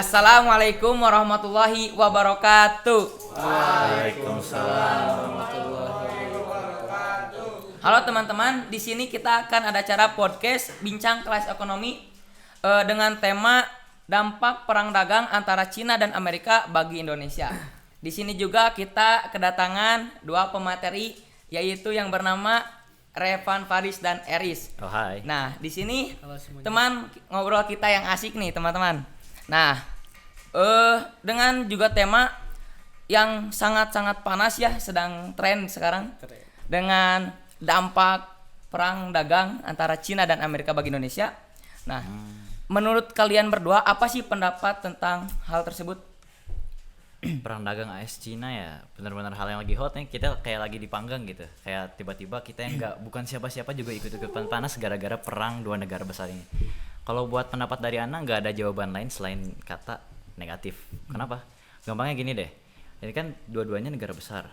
Assalamualaikum warahmatullahi wabarakatuh. Waalaikumsalam. Halo teman-teman, di sini kita akan ada acara podcast Bincang Kelas Ekonomi dengan tema dampak perang dagang antara Cina dan Amerika bagi Indonesia. Di sini juga kita kedatangan dua pemateri, yaitu yang bernama Revan Faris dan Eris. Oh hai. Nah, di sini teman ngobrol kita yang asik nih, teman-teman. Nah, dengan juga tema yang sangat-sangat panas ya, sedang tren sekarang. Dengan dampak perang dagang antara Cina dan Amerika bagi Indonesia. Nah, menurut kalian berdua apa sih pendapat tentang hal tersebut? Perang dagang AS Cina ya benar-benar hal yang lagi hot nih. Kita kayak lagi dipanggang gitu. Kayak tiba-tiba kita yang bukan siapa-siapa juga ikut-ikutan panas gara-gara perang dua negara besar ini. Kalau buat pendapat dari Ana nggak ada jawaban lain selain kata negatif. Kenapa? Gampangnya gini deh. Ini kan dua-duanya negara besar.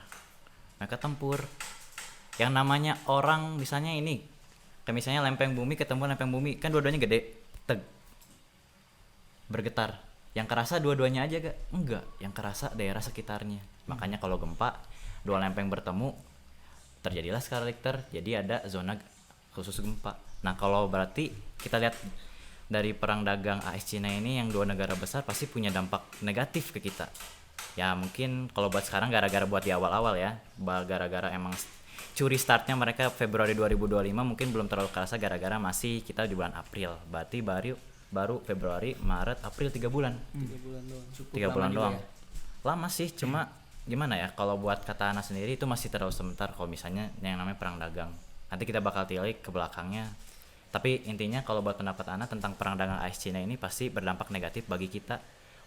Mereka tempur. Yang namanya orang misalnya ini, kayak misalnya lempeng bumi ketemu lempeng bumi, kan dua-duanya gede, bergetar. Yang kerasa dua-duanya aja gak? Enggak, yang kerasa daerah sekitarnya. Makanya kalau gempa, dua lempeng bertemu, terjadilah skala Richter, jadi ada zona khusus gempa. Nah kalau berarti kita lihat dari perang dagang AS Cina ini, yang dua negara besar pasti punya dampak negatif ke kita. Ya mungkin kalau buat sekarang gara-gara buat di awal-awal ya, gara-gara emang curi startnya mereka Februari 2025 mungkin belum terlalu kerasa gara-gara masih kita di bulan April. Berarti baru Februari, Maret, April 3 bulan. 3 bulan doang. Ya? Lama sih, cuma gimana ya, kalau buat kata Ana sendiri itu masih terlalu sebentar kalau misalnya yang namanya perang dagang. Nanti kita bakal tilik ke belakangnya. Tapi intinya kalau buat pendapat Ana tentang perang dagang AS Cina ini pasti berdampak negatif bagi kita.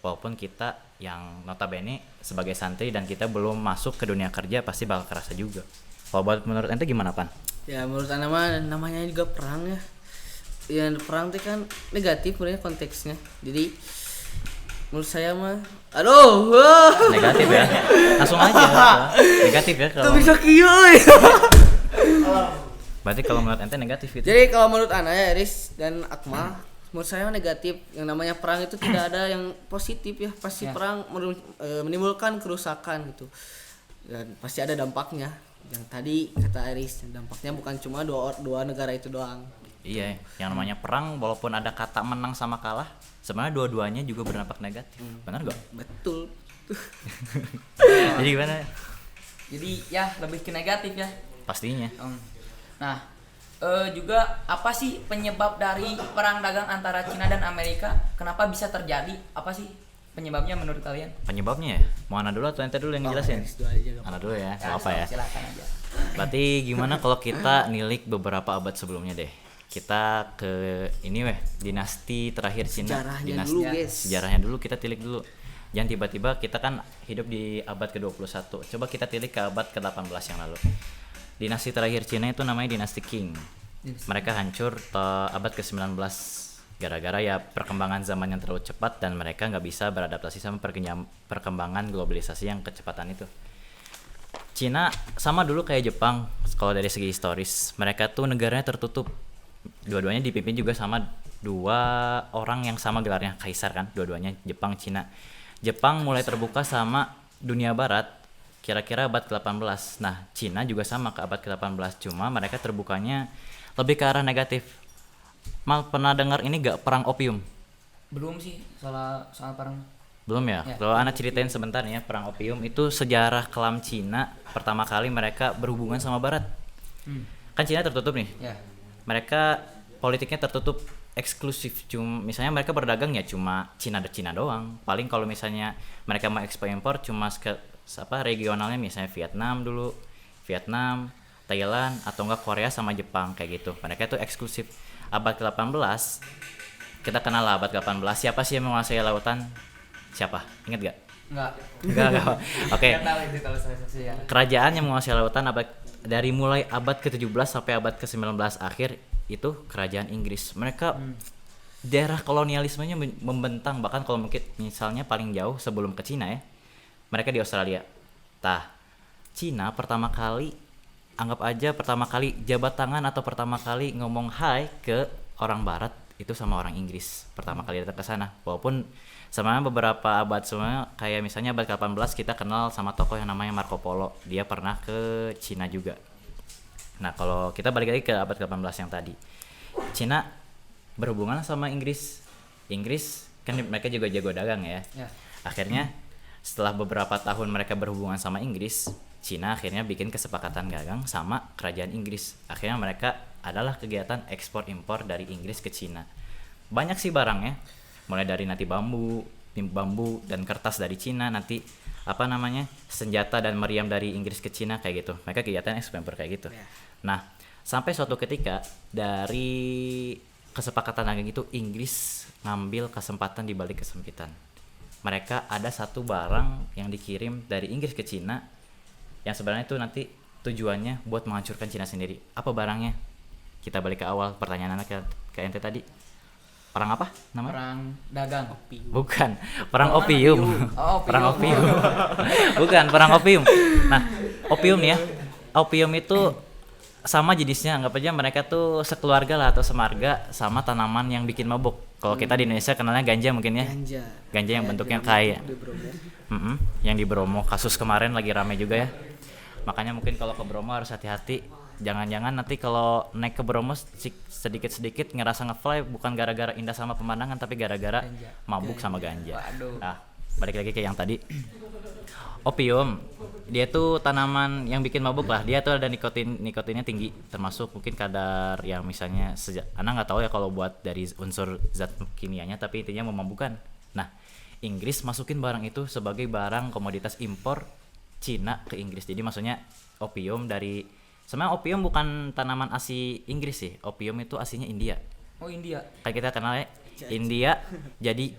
Walaupun kita yang notabene sebagai santri dan kita belum masuk ke dunia kerja pasti bakal kerasa juga. Kalau buat menurut ente gimana, Pan? Ya menurut Ana mah namanya juga perang ya. Ya perang itu kan negatif sebenarnya konteksnya. Jadi menurut saya mah negatif ya. Langsung aja. Negatif ya kalau. Tuh bisa kieu. Berarti kalau menurut ente negatif gitu. Jadi kalau menurut Ana ya Iris dan Akmal, menurut saya negatif. Yang namanya perang itu tidak ada yang positif ya. Pasti ya. Perang menimbulkan kerusakan gitu. Dan pasti ada dampaknya. Yang tadi kata Iris, dampaknya bukan cuma dua negara itu doang. Iya, yang namanya perang walaupun ada kata menang sama kalah, sebenarnya dua-duanya juga berdampak negatif. Benar gak? Betul. Jadi gimana? Jadi ya lebih ke negatif ya. Pastinya. Nah, juga apa sih penyebab dari perang dagang antara Cina dan Amerika? Kenapa bisa terjadi? Apa sih penyebabnya menurut kalian? Penyebabnya ya? Mau Ana dulu atau ente dulu yang ngejelasin? Ana dulu ya, gak apa ya. Silakan aja. Berarti gimana kalau kita nilik beberapa abad sebelumnya deh? Kita ke ini dinasti terakhir Cina. Sejarahnya dulu kita tilik dulu. Jangan tiba-tiba kita kan hidup di abad ke-21. Coba kita tilik ke abad ke-18 yang lalu. Dinasti terakhir Cina itu namanya dinasti Qing. Mereka hancur abad ke-19 gara-gara ya perkembangan zaman yang terlalu cepat dan mereka nggak bisa beradaptasi sama perkembangan globalisasi yang kecepatan itu. Cina sama dulu kayak Jepang kalau dari segi historis, mereka tuh negaranya tertutup. Dua-duanya dipimpin juga sama dua orang yang sama gelarnya kaisar kan, dua-duanya Jepang, Cina. Jepang mulai terbuka sama dunia barat kira-kira abad ke-18. Nah, Cina juga sama ke abad ke-18, cuma mereka terbukanya lebih ke arah negatif. Mal pernah dengar ini gak perang opium? Belum sih, soal perang. Belum ya? Kalau Ana ceritain sebentar ya, perang opium itu sejarah kelam Cina pertama kali mereka berhubungan sama barat. Kan Cina tertutup nih. Ya. Mereka politiknya tertutup eksklusif, cuma misalnya mereka berdagang ya cuma Cina doang. Paling kalau misalnya mereka mau ekspor impor cuma regionalnya, misalnya Vietnam, Thailand atau enggak Korea sama Jepang kayak gitu. Mereka itu eksklusif. Abad ke-18 kita kenal lah abad ke-18. Siapa sih yang menguasai lautan? Siapa? Ingat gak? Enggak. Oke. Kerajaan yang menguasai lautan dari mulai abad ke-17 sampai abad ke-19 akhir itu kerajaan Inggris. Mereka daerah kolonialismenya membentang, bahkan kalau mungkin misalnya paling jauh sebelum ke Cina ya. Mereka di Australia. Cina pertama kali jabat tangan atau pertama kali ngomong hai ke orang barat itu sama orang Inggris. Pertama kali datang ke sana. Walaupun Sama beberapa abad sebenarnya, kayak misalnya abad ke-18 kita kenal sama tokoh yang namanya Marco Polo. Dia pernah ke Cina juga. Nah, kalau kita balik lagi ke abad ke-18 yang tadi. Cina berhubungan sama Inggris. Inggris kan mereka juga jago dagang ya. Akhirnya setelah beberapa tahun mereka berhubungan sama Inggris, Cina akhirnya bikin kesepakatan dagang sama kerajaan Inggris. Akhirnya mereka adalah kegiatan ekspor impor dari Inggris ke Cina. Banyak sih barangnya, mulai dari nanti bambu dan kertas dari Cina, nanti senjata dan meriam dari Inggris ke Cina kayak gitu. Mereka kegiatan ekspor kayak gitu. Nah, sampai suatu ketika dari kesepakatan dagang itu Inggris ngambil kesempatan di balik kesempitan. Mereka ada satu barang yang dikirim dari Inggris ke Cina yang sebenarnya itu nanti tujuannya buat menghancurkan Cina sendiri. Apa barangnya? Kita balik ke awal pertanyaannya ke ente tadi. Perang apa namanya? Perang dagang. Bukan, perang opium. Oh, Perang opium. Bukan, perang opium. Nah, opium nih ya. Opium itu sama jenisnya, anggap aja mereka tuh sekeluarga lah atau semarga sama tanaman yang bikin mabuk. Kalau kita di Indonesia kenalnya ganja mungkin ya. Ganja yang bentuknya kayak yang di Bromo, kasus kemarin lagi rame juga ya. Makanya mungkin kalau ke Bromo harus hati-hati. Jangan-jangan nanti kalau naik ke Bromo sedikit-sedikit ngerasa ngefly bukan gara-gara indah sama pemandangan, tapi gara-gara mabuk sama ganja. Nah, balik lagi ke yang tadi. Opium, dia tuh tanaman yang bikin mabuk lah. Dia tuh ada nikotinnya tinggi, termasuk mungkin kadar yang misalnya Ana nggak tahu ya kalau buat dari unsur zat kimianya, tapi intinya memabukkan. Nah, Inggris masukin barang itu sebagai barang komoditas impor Cina ke Inggris. Jadi maksudnya opium dari, sebenarnya opium bukan tanaman asli Inggris sih. Opium itu aslinya India. Oh, India. Kayak kita kenal ya, India jadi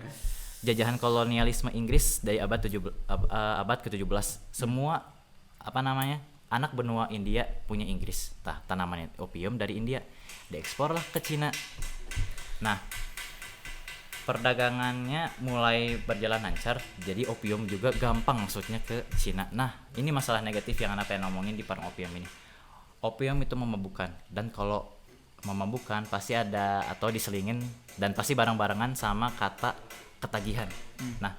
jajahan kolonialisme Inggris dari abad ke-17. Semua anak benua India punya Inggris. Tanaman opium dari India diekspor lah ke Cina. Nah, perdagangannya mulai berjalan lancar, jadi opium juga gampang maksudnya ke Cina. Nah, ini masalah negatif yang anak pengen ngomongin di perang opium ini. Opium itu memabukkan, dan kalau memabukkan pasti ada atau diselingin dan pasti bareng-barengan sama kata ketagihan. Nah,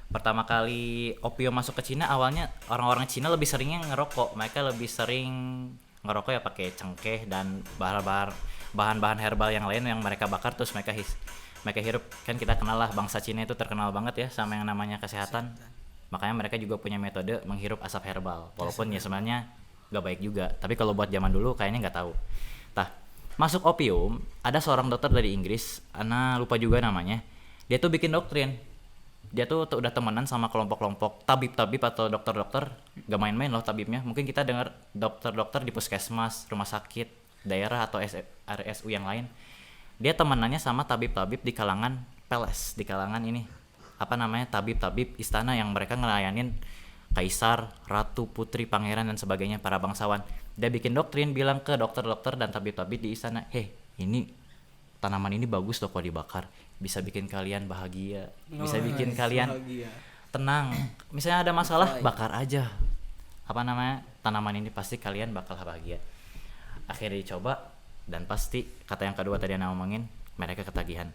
pertama kali opium masuk ke Cina, awalnya orang-orang Cina lebih seringnya ngerokok. Mereka lebih sering ngerokok ya pakai cengkeh dan bahan-bahan herbal yang lain yang mereka bakar terus mereka hirup. Kan kita kenal lah, bangsa Cina itu terkenal banget ya sama yang namanya kesehatan. Makanya mereka juga punya metode menghirup asap herbal. Walaupun ya sebenarnya gak baik juga, tapi kalau buat zaman dulu kayaknya nggak tahu. Masuk opium, ada seorang dokter dari Inggris, Ana lupa juga namanya. Dia tuh bikin doktrin. Dia tuh udah temenan sama kelompok-kelompok tabib-tabib atau dokter-dokter. Gak main-main loh tabibnya. Mungkin kita dengar dokter-dokter di puskesmas, rumah sakit, daerah atau RSU yang lain. Dia temenannya sama tabib-tabib di kalangan peles, di kalangan ini tabib-tabib istana yang mereka ngelayanin kaisar, ratu, putri, pangeran dan sebagainya, para bangsawan. Dia bikin doktrin bilang ke dokter-dokter dan tabib-tabib di istana, ini tanaman ini bagus loh kalau dibakar, bisa bikin kalian bahagia, bisa bikin kalian tenang. Misalnya ada masalah, bakar aja tanaman ini, pasti kalian bakal bahagia. Akhirnya dicoba dan pasti kata yang kedua tadi yang ngomongin, mereka ketagihan.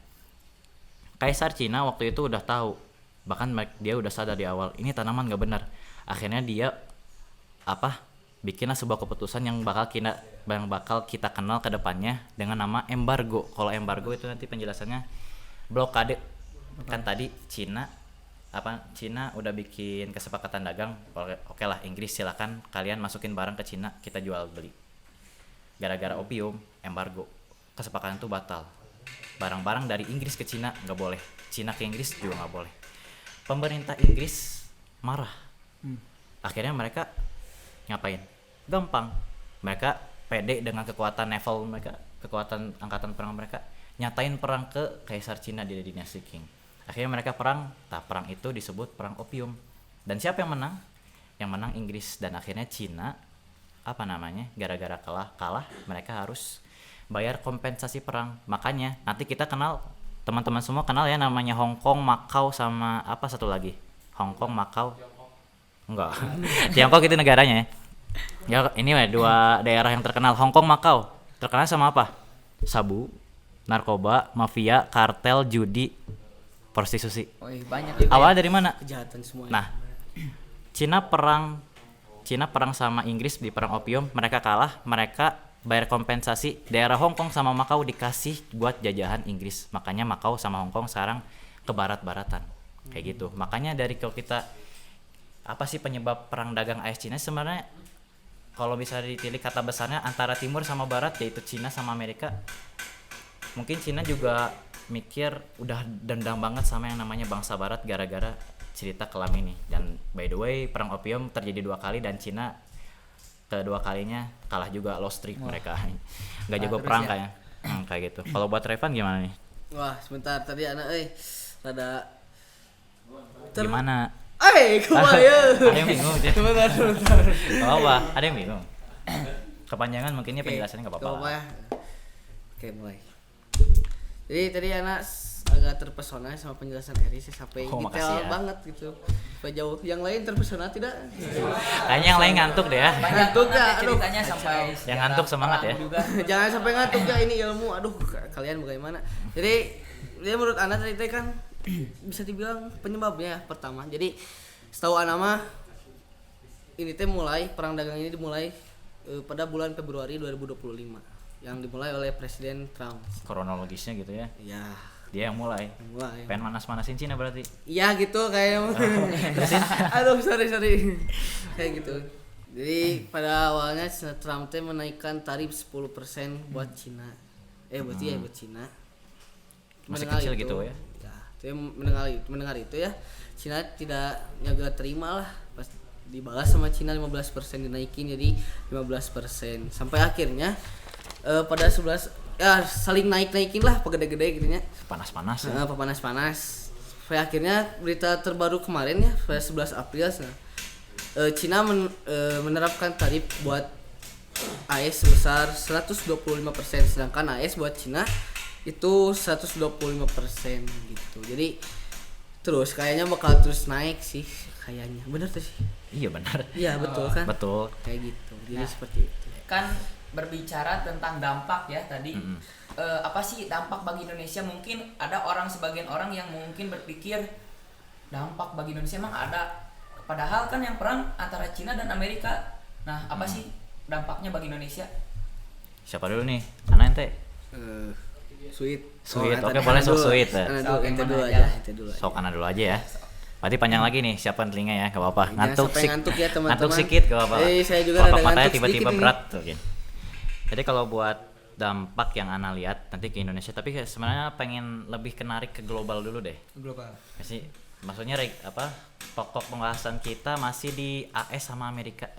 Kaisar Cina waktu itu udah tahu, bahkan dia udah sadar di awal ini tanaman gak benar. Akhirnya dia bikinlah sebuah keputusan yang bakal kita kenal ke depannya dengan nama embargo. Kalau embargo itu nanti penjelasannya blokade. Kan tadi Cina udah bikin kesepakatan dagang. Oke lah, Inggris silakan kalian masukin barang ke Cina, kita jual beli. Gara-gara opium, embargo, kesepakatan itu batal. Barang-barang dari Inggris ke Cina nggak boleh, Cina ke Inggris juga nggak boleh. Pemerintah Inggris marah. Akhirnya mereka ngapain? Gampang, mereka pede dengan kekuatan naval mereka, kekuatan angkatan perang mereka, nyatain perang ke Kaisar Cina di dinasti Qing. Akhirnya mereka perang. Perang itu disebut perang opium. Dan siapa yang menang? Yang menang Inggris. Dan akhirnya Cina gara-gara kalah mereka harus bayar kompensasi perang. Makanya nanti kita kenal, teman-teman semua kenal ya, namanya Hong Kong, Macau, sama satu lagi, Hong Kong, Macau, enggak Tiongkok itu negaranya ya. Ini dua daerah yang terkenal. Hong Kong, Macau terkenal sama apa? Sabu, narkoba, mafia, kartel, judi. prostitusi. Wih, banyak juga. Awalnya dari mana? Kejahatan semua. Nah, Cina perang sama Inggris di perang opium, mereka kalah, mereka bayar kompensasi. Daerah Hong Kong sama Makau dikasih buat jajahan Inggris. Makanya Makau sama Hong Kong sekarang ke barat-baratan. Kayak gitu. Makanya dari kalau kita apa sih penyebab perang dagang AS Cina sebenarnya kalau bisa ditilik kata besarnya antara timur sama barat yaitu Cina sama Amerika. Mungkin Cina juga mikir udah dendam banget sama yang namanya bangsa barat gara-gara cerita kelam ini. Dan by the way perang opium terjadi 2 kali dan Cina kedua kalinya kalah juga, lost streak mereka. Nggak jago terus perang ya? kayaknya. Kayak gitu. Kalau buat Revan gimana nih? Wah, sebentar tadi anak rada Gimana? kumaha ya. Ada yang bingung aja. Sebentar. Gak apa-apa, ada yang bingung. Kepanjangan mungkinnya penjelasannya gak apa-apa. Gak apa-apa ya. Oke, mulai. Jadi tadi anak agak terpesona sama penjelasan Eris sampai Oh, detail makasih ya. banget gitu. Sampai jauh. Yang lain terpesona tidak? Kayaknya yang lain ngantuk deh ya. Banyak Ngantuk banget ya, ya aduh. ceritanya sampai Yang ngantuk semangat ya. juga. Jangan sampai ngantuk ya, ini ilmu. Aduh, kalian bagaimana? Jadi, dia menurut anak tadi teh kan bisa dibilang penyebabnya pertama. Jadi, setahu anak mah ini teh mulai perang dagang ini dimulai pada bulan Februari 2025 yang dimulai oleh Presiden Trump. Kronologisnya gitu ya. Ya, Dia yang mulai. mulai. Pengen manas-manasin Cina berarti. Iya gitu kayak aduh sorry kayak gitu. Jadi pada awalnya Trump teh menaikkan tarif 10% buat Cina. Berarti ya buat Cina. Masih Mendengar kecil itu, gitu ya. dia mendengar itu ya. Cina tidak nggak terima lah pas dibalas sama Cina 15% dinaikin jadi 15% sampai akhirnya pada 11 ya saling naik-naikin lah pegede-gede gitu nya. Panas-panas ya. Panas-panas. Sampai akhirnya berita terbaru kemarin ya pada 11 April Cina menerapkan tarif buat AS sebesar 125%, sedangkan AS buat Cina itu 125% gitu. Jadi terus kayaknya bakal terus naik sih kayaknya. Bener tuh sih. Iya benar. Iya betul kan? Betul. Kayak gitu. Jadi Nah. seperti itu. Kan berbicara tentang dampak ya tadi. Apa sih dampak bagi Indonesia? Mungkin ada sebagian orang yang mungkin berpikir dampak bagi Indonesia emang ada. Padahal kan yang perang antara Cina dan Amerika. Nah, apa sih dampaknya bagi Indonesia? Siapa dulu nih? Anak ente. Sweet. Sweet, oke, boleh sok sweet ya. Ente dulu Mana aja. aja. Ente dulu aja. Sok Ana dulu aja ya. Berarti panjang lagi nih, siapa telinga ya? Gak apa-apa. Jangan Ngantuk sampai sih. ngantuk ya, teman-teman. Ngantuk sedikit gak apa-apa. Saya juga Kelopak rada matanya ngantuk tiba-tiba sedikit ini. berat tuh. Jadi kalau buat dampak yang Ana lihat nanti ke Indonesia, tapi kayak sebenarnya pengen lebih kenarik ke global dulu deh. Global. Masih maksudnya pokok pembahasan kita masih di AS sama Amerika.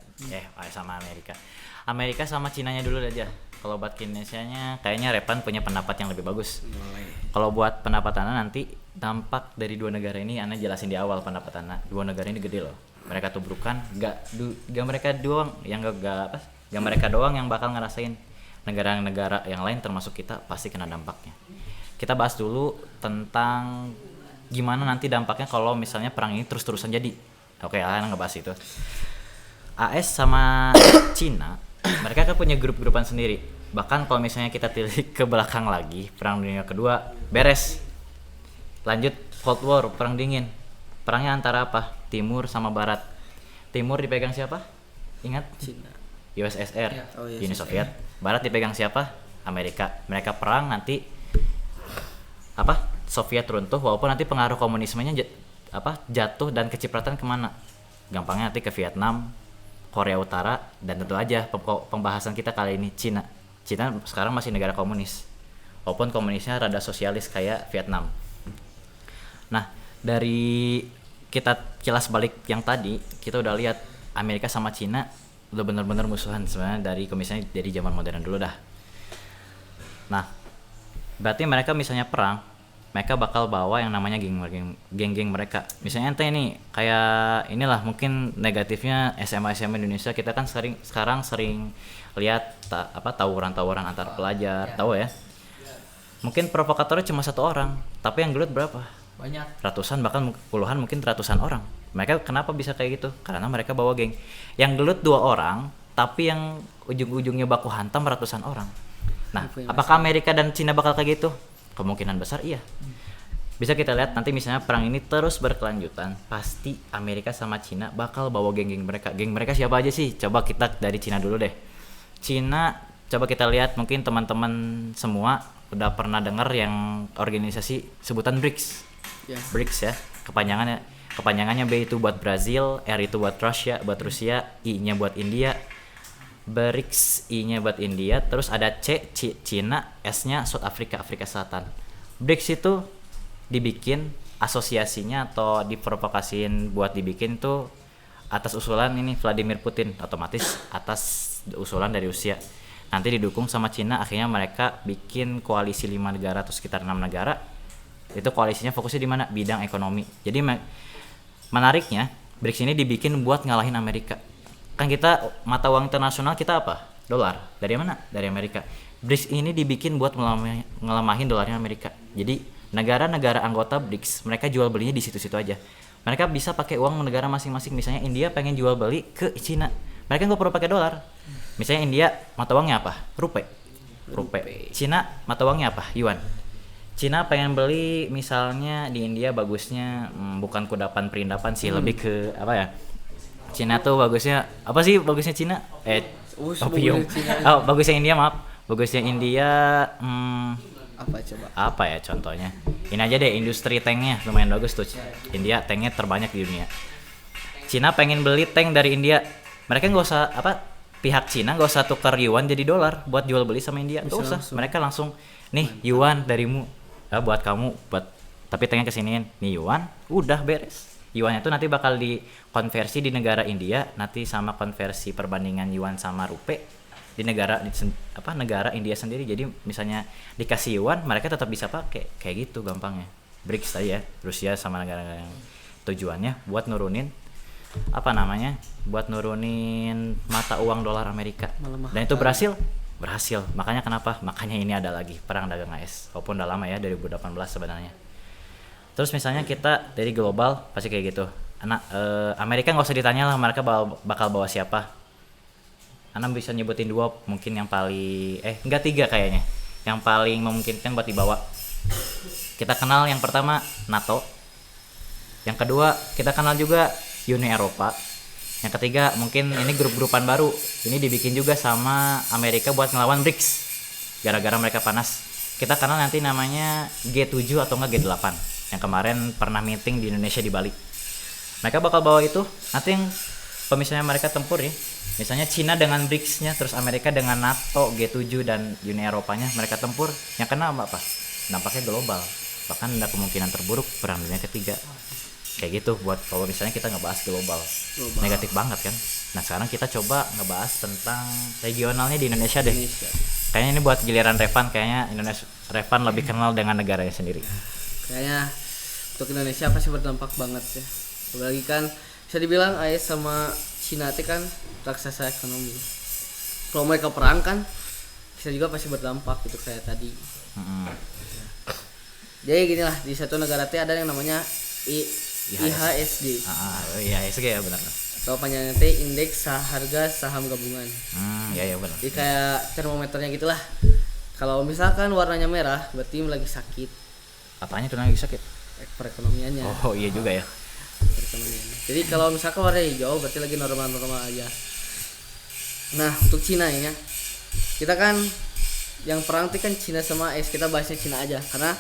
AS sama Amerika. Amerika sama Cinanya dulu aja. Kalau buat Indonesianya kayaknya Repan punya pendapat yang lebih bagus. Kalau buat pendapat Ana nanti dampak dari dua negara ini Ana jelasin di awal pendapat Ana. Dua negara ini gede loh. Mereka tubrukan, gak mereka doang yang gak mereka doang yang bakal ngerasain. Negara-negara yang lain termasuk kita pasti kena dampaknya. Kita bahas dulu tentang gimana nanti dampaknya kalau misalnya perang ini terus-terusan jadi. Oke, Ana ngebahas itu. AS sama Cina, mereka kan punya grup-grupan sendiri. Bahkan kalau misalnya kita tilik ke belakang lagi, Perang Dunia Kedua beres. Lanjut Cold War, Perang Dingin. Perangnya antara apa? Timur sama Barat. Timur dipegang siapa? Ingat? Cina. USSR, Ya. Oh, iya, Uni Soviet. Barat dipegang siapa? Amerika. Mereka perang nanti Soviet runtuh, walaupun nanti pengaruh komunismenya jatuh dan kecipratan kemana? Gampangnya nanti ke Vietnam, Korea Utara, dan tentu aja pembahasan kita kali ini Cina sekarang masih negara komunis, walaupun komunisnya rada sosialis kayak Vietnam. Nah, dari kita kilas balik yang tadi, kita udah lihat Amerika sama Cina udah benar-benar musuhan sebenarnya dari zaman modern dulu dah. Nah, berarti mereka misalnya perang, mereka bakal bawa yang namanya geng-geng mereka. Misalnya ente ini kayak inilah mungkin negatifnya SMA Indonesia, kita kan sekarang sering lihat tawuran antar pelajar, tahu ya. Mungkin provokatornya cuma satu orang, tapi yang gelut berapa? Banyak. Ratusan, bahkan puluhan, mungkin ratusan orang. Mereka kenapa bisa kayak gitu? Karena mereka bawa geng. Yang gelut 2 orang, tapi yang ujung-ujungnya baku hantam ratusan orang. Nah, apakah Amerika dan Cina bakal kayak gitu? Kemungkinan besar iya. bisa kita lihat nanti misalnya perang ini terus berkelanjutan, pasti Amerika sama Cina bakal bawa geng-geng mereka. Geng mereka siapa aja sih? Coba kita dari Cina dulu deh. Cina, coba kita lihat, mungkin teman-teman semua udah pernah dengar yang organisasi sebutan BRICS. Ya. BRICS ya, kepanjangannya B itu buat Brazil, R itu buat Rusia, I-nya buat India. BRICS, I-nya buat India, terus ada Cina, S-nya South Africa, Afrika Selatan. BRICS itu dibikin asosiasinya atau diprovokasiin buat dibikin tuh atas usulan ini Vladimir Putin, otomatis atas usulan dari Rusia. Nanti didukung sama Cina, akhirnya mereka bikin koalisi 5 negara atau sekitar 6 negara. Itu koalisinya fokusnya di mana? Bidang ekonomi. Jadi menariknya BRICS ini dibikin buat ngalahin Amerika. Kan kita mata uang internasional kita apa? Dolar. Dari mana? Dari Amerika. BRICS ini dibikin buat ngelemahin dolarnya Amerika. Jadi negara-negara anggota BRICS mereka jual belinya di situ-situ aja. Mereka bisa pakai uang negara masing-masing. Misalnya India pengen jual beli ke Cina, mereka nggak perlu pakai dolar. Misalnya India mata uangnya apa? Rupiah. Cina mata uangnya apa? Yuan. Cina pengen beli misalnya di India bagusnya bukan kudapan perindapan sih, lebih ke apa ya? Cina tuh bagusnya apa sih? Bagusnya Cina? Opium. Oh, bagusnya India maaf. Bagusnya India Apa coba? apa ya contohnya? Ini aja deh, industri tanknya lumayan bagus tuh. India tanknya terbanyak di dunia. Cina pengen beli tank dari India, mereka nggak usah pihak Cina nggak usah tukar yuan jadi dolar buat jual beli sama India, nggak usah. Mereka langsung nih yuan darimu, buat kamu, tapi tanknya kesiniin nih yuan, udah beres. Yuannya itu nanti bakal dikonversi di negara India, nanti sama konversi perbandingan yuan sama rupiah di negara India sendiri. Jadi misalnya dikasih yuan, mereka tetap bisa pakai, kayak gitu gampangnya. BRICS tadi ya, Rusia sama negara-negara yang tujuannya buat nurunin buat nurunin mata uang dolar Amerika. Dan itu berhasil. Makanya ini ada lagi perang dagang AS, walaupun udah lama ya, dari 2018 sebenarnya. Terus misalnya kita dari global pasti kayak gitu. Amerika nggak usah ditanya lah, mereka bakal bawa siapa. Anda bisa nyebutin 2 mungkin yang paling enggak 3 kayaknya yang paling memungkinkan buat dibawa. Kita kenal yang pertama NATO, yang kedua kita kenal juga Uni Eropa, yang ketiga mungkin ini grup-grupan baru ini dibikin juga sama Amerika buat ngelawan BRICS gara-gara mereka panas. Kita kenal nanti namanya G7 atau enggak G8 yang kemarin pernah meeting di Indonesia di Bali. Mereka bakal bawa itu nanti yang misalnya mereka tempur ya, misalnya Cina dengan BRICS-nya, terus Amerika dengan NATO, G7 dan Uni Eropanya, mereka tempur, yang kena apa? Dampaknya global, bahkan ada kemungkinan terburuk perang dunia ketiga. Kayak gitu buat kalau misalnya kita ngebahas global. Negatif banget kan. Nah sekarang kita coba ngebahas tentang regionalnya di Indonesia deh. Kayaknya ini buat giliran Revan, kayaknya Revan lebih kenal dengan negaranya sendiri. Kayaknya untuk Indonesia pasti berdampak banget ya. Apalagi kan bisa dibilang AS sama Cina itu kan raksasa ekonomi. Kalau mereka perang kan bisa juga pasti berdampak gitu kayak tadi. Jadi gini lah, di satu negara itu ada yang namanya IHSG. IHSG ya benar. Atau panjangnya itu Indeks Harga Saham Gabungan. Ya benar. Jadi kayak termometernya gitulah. Kalau misalkan warnanya merah berarti lagi sakit. Apanya tuh lagi sakit? Perekonomiannya. Oh iya juga ya. Perekonomiannya. Jadi kalau misalkan warna hijau berarti lagi normal-normal aja. Nah untuk Cina ini ya, kita kan yang perang itu kan Cina sama AS, kita bahasnya Cina aja karena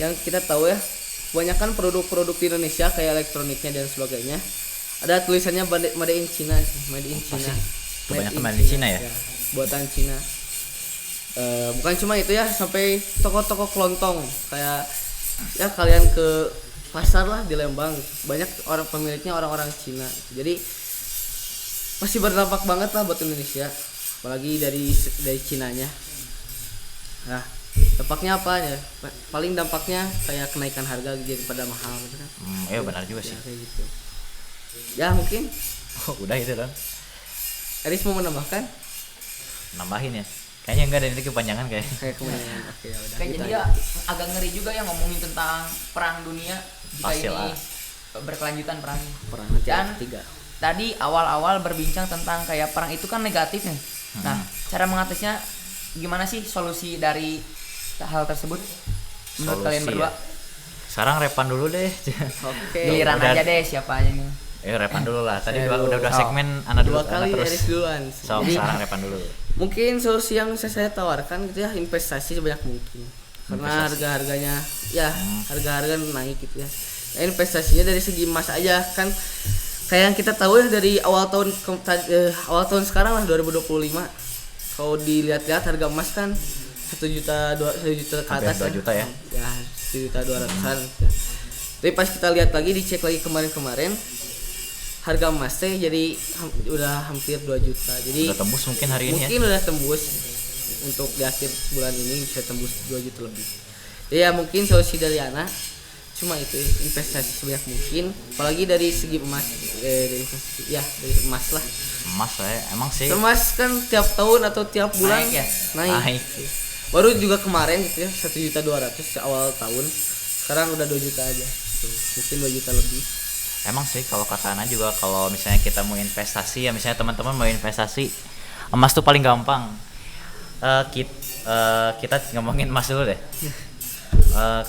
yang kita tahu ya kebanyakan produk-produk di Indonesia kayak elektroniknya dan sebagainya ada tulisannya made in China. Kebanyakan made in China ya? Buatan Cina. Bukan cuma itu ya, sampai toko-toko kelontong kayak ya kalian ke pasar lah di Lembang, banyak orang pemiliknya orang-orang Cina. Jadi masih berdampak banget lah buat Indonesia, apalagi dari Cinanya. Nah dampaknya apa ya? Paling dampaknya kayak kenaikan harga jadi pada mahal gitu kan. Iya benar juga sih. Kayak gitu. Ya mungkin. Udah itu dong. Eris mau menambahkan? Nambahin ya. Kayaknya enggak, dan itu kepanjangan kayaknya. Kayak kemudian. Oke ya udah. Kayak jadi ya agak ngeri juga ya ngomongin tentang perang dunia jika ini berkelanjutan perangnya. Perang nanti Dan ketiga. tadi awal-awal berbincang tentang kayak perang itu kan negatif nih. Nah, cara mengatasinya gimana sih solusi dari hal tersebut menurut kalian berdua? Sekarang Repan dulu deh. Oke. Giliran Udah. aja deh siapa aja nih. Repan dulu lah. Tadi Saya udah dulu. segmen Ana dulu. Dua kali Ana terus. Eris duluan. So, Jadi, sekarang Repan dulu. mungkin solusi yang saya tawarkan gitu ya, investasi sebanyak mungkin. Karena harga-harganya ya harga-harga naik gitu ya. Nah, investasinya dari segi emas aja kan, kayak yang kita tahu ya dari awal tahun sekarang lah 2025. Kalau dilihat-lihat harga emas kan 1 juta ke Hampir atas 2 juta ya. Ya 1.200.000-an ya. Tapi pas kita lihat lagi, dicek lagi kemarin-kemarin, harga emas teh jadi udah hampir 2 juta. Jadi Udah tembus mungkin hari ini ya. mungkin udah tembus untuk di akhir bulan ini bisa tembus 2 juta lebih. Ya mungkin solusi dari Ana cuma itu, investasi sebanyak mungkin, apalagi dari segi emas, dari investasi ya dari emas lah. Emas ya, emang sih. Emas kan tiap tahun atau tiap bulan Naik ya? Naik. Baru juga kemarin gitu ya 1.200.000 awal tahun, sekarang udah 2 juta aja. Tuh, mungkin 2 juta lebih. Emang sih kalau kata Ana juga, kalau misalnya kita mau investasi ya, misalnya teman-teman mau investasi, emas tuh paling gampang. Kita ngomongin emas dulu deh.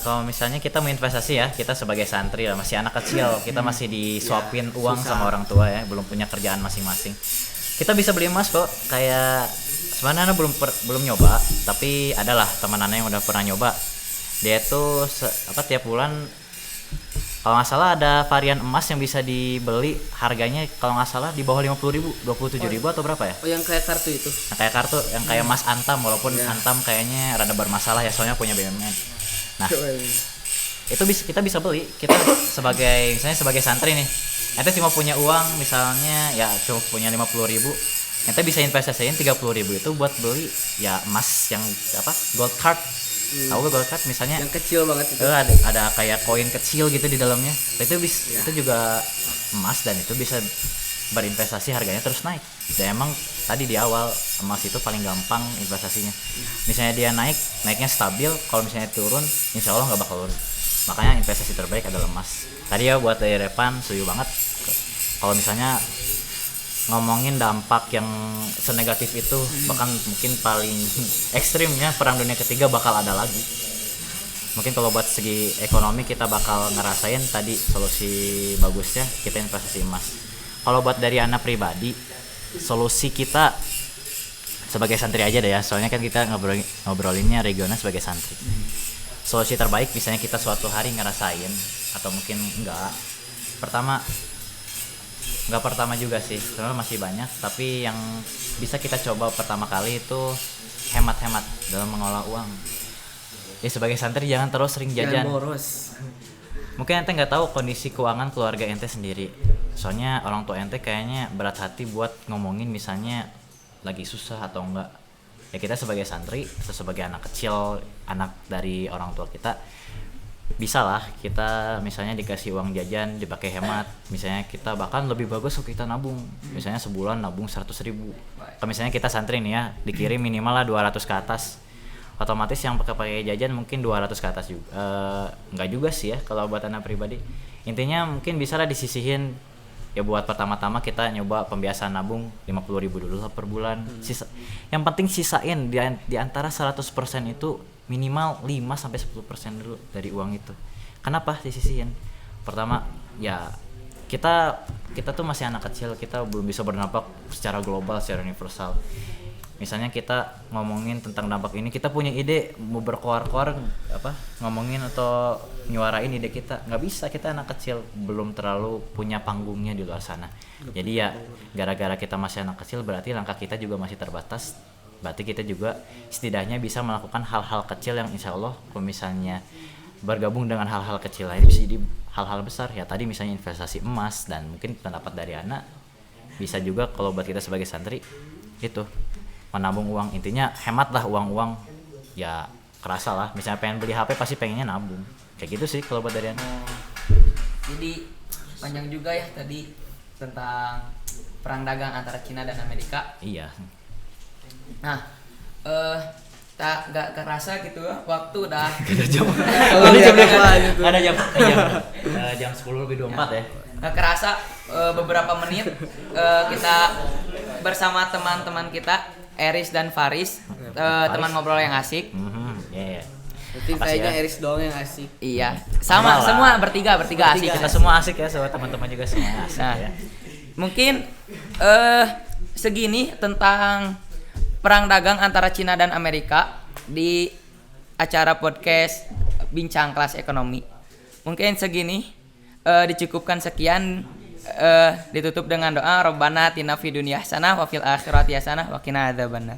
Kalau misalnya kita mau investasi ya, kita sebagai santri lah, masih anak kecil, kita masih disuapin uang sama orang tua ya, belum punya kerjaan masing-masing. Kita bisa beli emas kok. Kayak sebenarnya Ana belum nyoba, tapi adalah teman Ana yang udah pernah nyoba. Dia tuh tiap bulan kalau nggak salah ada varian emas yang bisa dibeli, harganya kalau nggak salah di bawah 50.000, 27.000 atau berapa ya? Oh, yang kayak kartu itu. Nah, kayak kartu yang kayak emas Antam, walaupun Antam kayaknya rada bermasalah ya, soalnya punya BUMN. Nah, itu kita bisa beli. Kita misalnya sebagai santri nih, ente cuma punya uang misalnya ya cuma punya 50.000, ente bisa investasiin 30.000 itu buat beli ya emas yang gold card. Tahu gak gold card misalnya? Yang kecil banget itu. Ada kayak koin kecil gitu di dalamnya. Itu itu juga emas, dan itu bisa berinvestasi, harganya terus naik. Dan emang tadi di awal emas itu paling gampang investasinya. Misalnya dia naiknya stabil, kalau misalnya turun insya Allah nggak bakal turun. Makanya investasi terbaik adalah emas. Tadi ya buat dari Repan setuju banget. Kalau misalnya ngomongin dampak yang senegatif itu, bahkan mungkin paling ekstrimnya Perang Dunia Ketiga bakal ada lagi. Mungkin kalau buat segi ekonomi kita bakal ngerasain tadi solusi bagusnya kita investasi emas. Kalau buat dari Ana pribadi, solusi kita sebagai santri aja deh ya, soalnya kan kita ngobrolinnya regional sebagai santri. Solusi terbaik misalnya kita suatu hari ngerasain, atau mungkin enggak, pertama juga sih, sebenarnya masih banyak, tapi yang bisa kita coba pertama kali itu hemat-hemat dalam mengolah uang. Ya sebagai santri jangan terus sering jajan. Jangan boros. Mungkin ente nggak tahu kondisi keuangan keluarga ente sendiri. Soalnya orang tua ente kayaknya berat hati buat ngomongin misalnya lagi susah atau enggak. Ya kita sebagai santri, sebagai anak kecil, anak dari orang tua kita, bisa lah kita misalnya dikasih uang jajan dipakai hemat. Misalnya kita bahkan lebih bagus kalau kita nabung. Misalnya sebulan nabung 100.000. Kalau misalnya kita santri nih ya, dikirim minimal lah 200 ke atas. Otomatis yang pakai jajan mungkin 200 ke atas juga. Enggak juga sih ya kalau buat anak pribadi. Intinya mungkin bisa lah disisihin. Ya buat pertama-tama kita nyoba pembiasaan nabung 50.000 dulu lah per bulan. Yang penting sisain di antara 100% itu minimal 5-10% dulu dari uang itu. Kenapa disisihin? Pertama, ya kita tuh masih anak kecil, kita belum bisa berdampak secara global, secara universal. Misalnya kita ngomongin tentang dampak ini, kita punya ide mau berkoar-koar ngomongin atau nyuarain ide kita, nggak bisa, kita anak kecil belum terlalu punya panggungnya di luar sana. Jadi ya gara-gara kita masih anak kecil berarti langkah kita juga masih terbatas. Berarti kita juga setidaknya bisa melakukan hal-hal kecil yang insya Allah kalau misalnya bergabung dengan hal-hal kecil lain bisa jadi hal-hal besar. Ya tadi misalnya investasi emas, dan mungkin pendapat dari Ana bisa juga kalau buat kita sebagai santri itu menabung uang. Intinya hemat lah uang-uang, ya kerasa lah. Misalnya pengen beli HP pasti pengennya nabung, kayak gitu sih kalau buat dari Ana. Jadi panjang juga ya tadi tentang perang dagang antara Cina dan Amerika. Iya. Nah, gak kerasa gitu ya, waktu udah jam 10:24 ya. Gak kerasa beberapa menit kita bersama teman-teman kita Eris dan Faris, teman ngobrol yang asik. Yeah. Nanti Tim Makasih kayaknya ya. Eris doang yang asik. Iya, sama Sama lah. semua bertiga asik. Kita semua asik ya, sobat teman-teman juga semua asik Nah, ya. mungkin segini tentang perang dagang antara Cina dan Amerika di acara podcast Bincang Kelas Ekonomi. Mungkin segini dicukupkan sekian, ditutup dengan doa Rabbana atina fid dunya hasanah wa fil akhirati hasanah wa qina adzabannar.